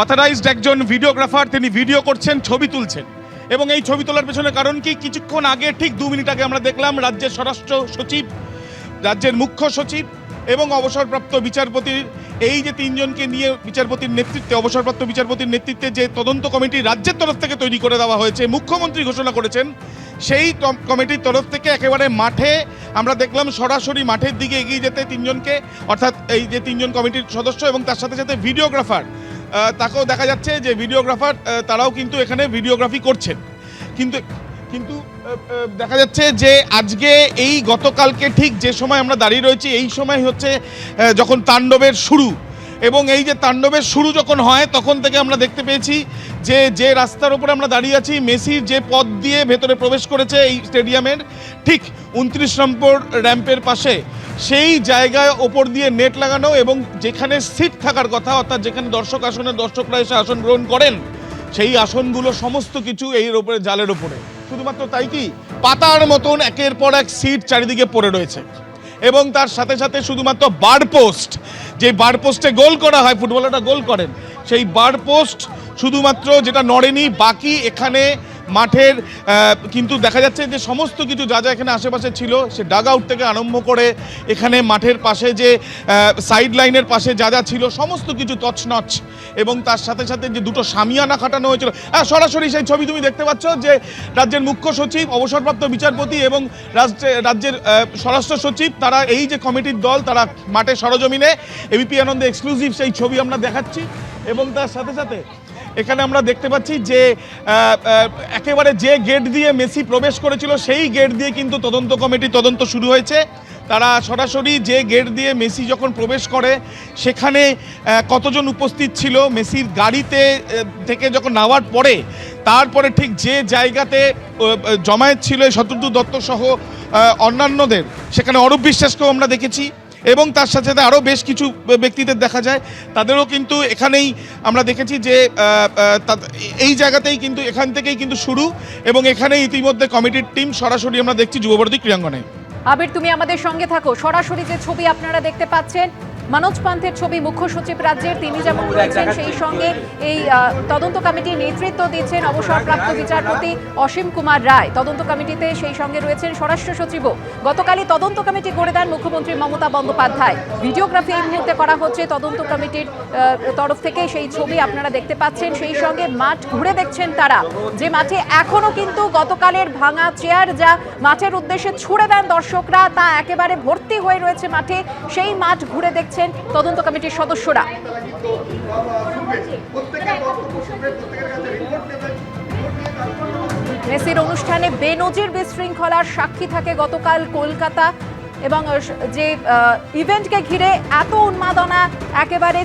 Authorised একজন videographer, তিনি video করছেন, ছবি তুলছেন। এবং এই ছবি তোলার পেছনে কারণ কি, কিছুক্ষণ আগে, ঠিক 2 মিনিট আগে আমরা দেখলাম রাজ্যের স্বরাষ্ট্র সচিব, রাজ্যের মুখ্য সচিব এবং অবসরপ্রাপ্ত বিচারপতির এই যে 3 জনকে নিয়ে বিচারপতির নেতৃত্বে, অবসরপ্রাপ্ত বিচারপতির নেতৃত্বে যে তদন্ত কমিটি রাজ্যের তরফ থেকে তৈরি করে দেওয়া হয়েছে, মুখ্যমন্ত্রী ঘোষণা করেছেন, সেই কমিটির তরফ থেকে একেবারে মাঠে আমরা দেখলাম সরাসরি মাঠের দিকে এগিয়ে যেতে 3 জনকে, অর্থাৎ এই যে 3 জন কমিটির সদস্য এবং তার সাথে সাথে ভিডিওগ্রাফার, তাকেও দেখা যাচ্ছে যে ভিডিওগ্রাফার তারাও কিন্তু এখানে ভিডিওগ্রাফি করছেন। কিন্তু কিন্তু দেখা যাচ্ছে যে আজকে এই গতকালকে ঠিক যে সময় আমরা দাঁড়িয়ে রয়েছি, এই সময় হচ্ছে যখন তাণ্ডবের শুরু, এবং এই যে তাণ্ডবের শুরু যখন হয় তখন থেকে আমরা দেখতে পেয়েছি যে রাস্তার উপরে আমরা দাঁড়িয়ে আছি, মেসির যে পথ দিয়ে ভেতরে প্রবেশ করেছে এই স্টেডিয়ামের ঠিক 29 নম্বর র্যাম্পের পাশে, সেই জায়গায় ওপর দিয়ে নেট লাগানো এবং যেখানে সিট থাকার কথা, অর্থাৎ যেখানে দর্শক আসনের দর্শকরা এসে আসন গ্রহণ করেন, সেই আসনগুলো সমস্ত কিছু এর ওপরে, জালের ওপরে। শুধুমাত্র তাই কি, পাতার মতন একের পর এক সিট চারিদিকে পড়ে রয়েছে। এবং তার সাথে সাথে শুধুমাত্র বার পোস্ট, যে বার পোস্টে গোল করা হয়, ফুটবলাররা গোল করেন, সেই বার পোস্ট শুধুমাত্র যেটা নড়েনি, বাকি এখানে মাঠের কিন্তু দেখা যাচ্ছে যে সমস্ত কিছু যা যা এখানে আশেপাশে ছিল, সে ডাগ আউট থেকে আরম্ভ করে এখানে মাঠের পাশে যে সাইড লাইনের পাশে যা যা ছিল সমস্ত কিছু তছনছ। এবং তার সাথে সাথে যে 2টো শামিয়ানা খাটানো হয়েছিল, সরাসরি সেই ছবি তুমি দেখতে পাচ্ছ যে রাজ্যের মুখ্য সচিব, অবসরপ্রাপ্ত বিচারপতি এবং রাজ্যের স্বরাষ্ট্র সচিব, তারা এই যে কমিটির দল, তারা মাঠে সরজমিনে এবিপি আনন্দে এক্সক্লুসিভ সেই ছবি আমরা দেখাচ্ছি। এবং তার সাথে সাথে এখানে আমরা দেখতে পাচ্ছি যে একেবারে যে গেট দিয়ে মেসি প্রবেশ করেছিল, সেই গেট দিয়ে কিন্তু তদন্ত কমিটির তদন্ত শুরু হয়েছে। তারা সরাসরি যে গেট দিয়ে মেসি যখন প্রবেশ করে, সেখানে কতজন উপস্থিত ছিল, মেসির গাড়িতে থেকে যখন নামার পরে, তারপরে ঠিক যে জায়গাতে জমায়েত ছিল শত্রুঘ্ন দত্ত সহ অন্যান্যদের, সেখানে অরূপ বিশ্বাসকেও আমরা দেখেছি এবং তার সাথে সাথে আরও বেশ কিছু ব্যক্তিদের দেখা যায়, তাদেরও কিন্তু এখানেই আমরা দেখেছি যে এই জায়গাতেই কিন্তু, এখান থেকেই কিন্তু শুরু। এবং এখানে ইতিমধ্যে কমিটির টিম সরাসরি আমরা দেখছি যুবভারতী ক্রীড়াঙ্গনে। আবির, তুমি আমাদের সঙ্গে থাকো। সরাসরি যে ছবি আপনারা দেখতে পাচ্ছেন, মনোজ পান্থের ছবি, মুখ্য সচিব রাজ্যের, তিনি যেমন রয়েছেন, সেই সঙ্গে এই তদন্ত কমিটির নেতৃত্ব দিচ্ছেন অবসরপ্রাপ্ত বিচারপতি অসীম কুমার রায়। তদন্ত কমিটিতে সেই সঙ্গে রয়েছেন স্বরাষ্ট্র সচিবও। গতকালই তদন্ত কমিটি করে দেন মুখ্যমন্ত্রী মমতা বন্দ্যোপাধ্যায়। ভিডিওগ্রাফি এই মুহূর্তে করা হচ্ছে তদন্ত কমিটির তরফ থেকে, সেই ছবি আপনারা দেখতে পাচ্ছেন। সেই সঙ্গে মাঠ ঘুরে দেখছেন তারা, যে মাঠে এখনো কিন্তু গতকালের ভাঙা চেয়ার যা মাঠের উদ্দেশ্যে ছুড়ে দেন দর্শকরা, তা একেবারে ভর্তি হয়ে রয়েছে মাঠে। সেই মাঠ ঘুরে দেখছেন তদন্ত কমিটির সদস্যরা। মেসির অনুষ্ঠানে বেনজির বিশৃঙ্খলার সাক্ষী থাকে গতকাল কলকাতা, এবং যে ইভেন্টকে ঘিরে এত উন্মাদনা একেবারে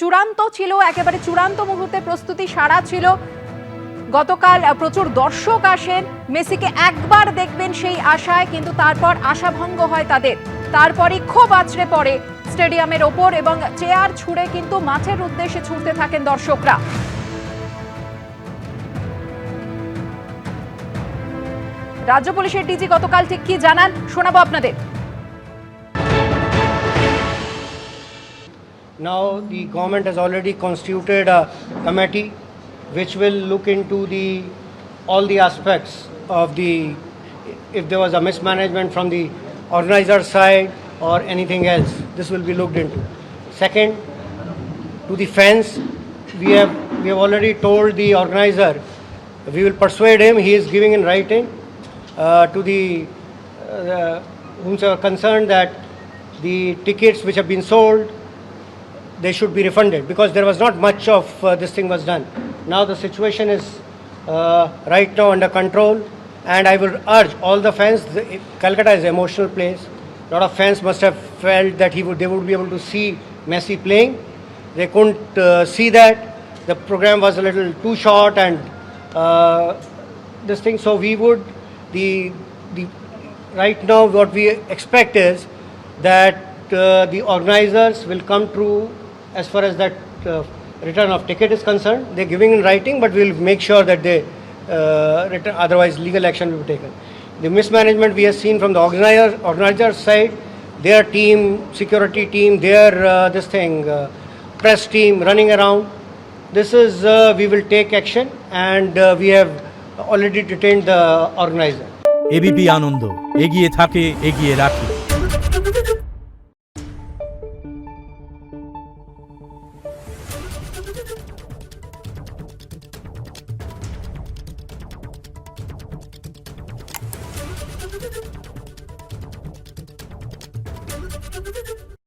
চূড়ান্ত ছিল, একেবারে চূড়ান্ত মুহূর্তে প্রস্তুতি সারা ছিল। গতকাল প্রচুর দর্শক আসেন মেসিকে একবার দেখবেন সেই আশায়, কিন্তু তারপর আশাভঙ্গ হয় তাদের। তারপরই ক্ষোভ আছড়ে পড়ে স্টেডিয়ামের ওপর এবং চেয়ার ছুঁড়ে কিন্তু মাঠের উদ্দেশ্যে ছুটতে থাকেন দর্শকরা। রাজ্য পুলিশের ডিজি গতকাল ঠিক কি জানান, শোনাবো আপনাদের। Now the government has already constituted a committee which will look into all the aspects of if there was a mismanagement from the organizer side or anything else. This will be looked into. Second, to the fans, we have already told the organizer, we will persuade him. He is giving in writing to the whomsoever concerned that the tickets which have been sold, they should be refunded, because there was not much of this thing was done. Now the situation is right now under control, and I will urge all the fans. Calcutta is an emotional place. A lot of fans must have felt that they would be able to see Messi playing. They couldn't see that. The program was a little too short and this thing. So we would, right now what we expect is that the organizers will come through as far as that return of ticket is concerned. They're giving in writing, but we'll make sure that they return, otherwise legal action will be taken. The mismanagement we have seen from the organizer side, their team, security team, their press team running around this is we will take action, and we have already detained the organizer. ABP Ananda, এগিয়ে থাকে, এগিয়ে রাখে।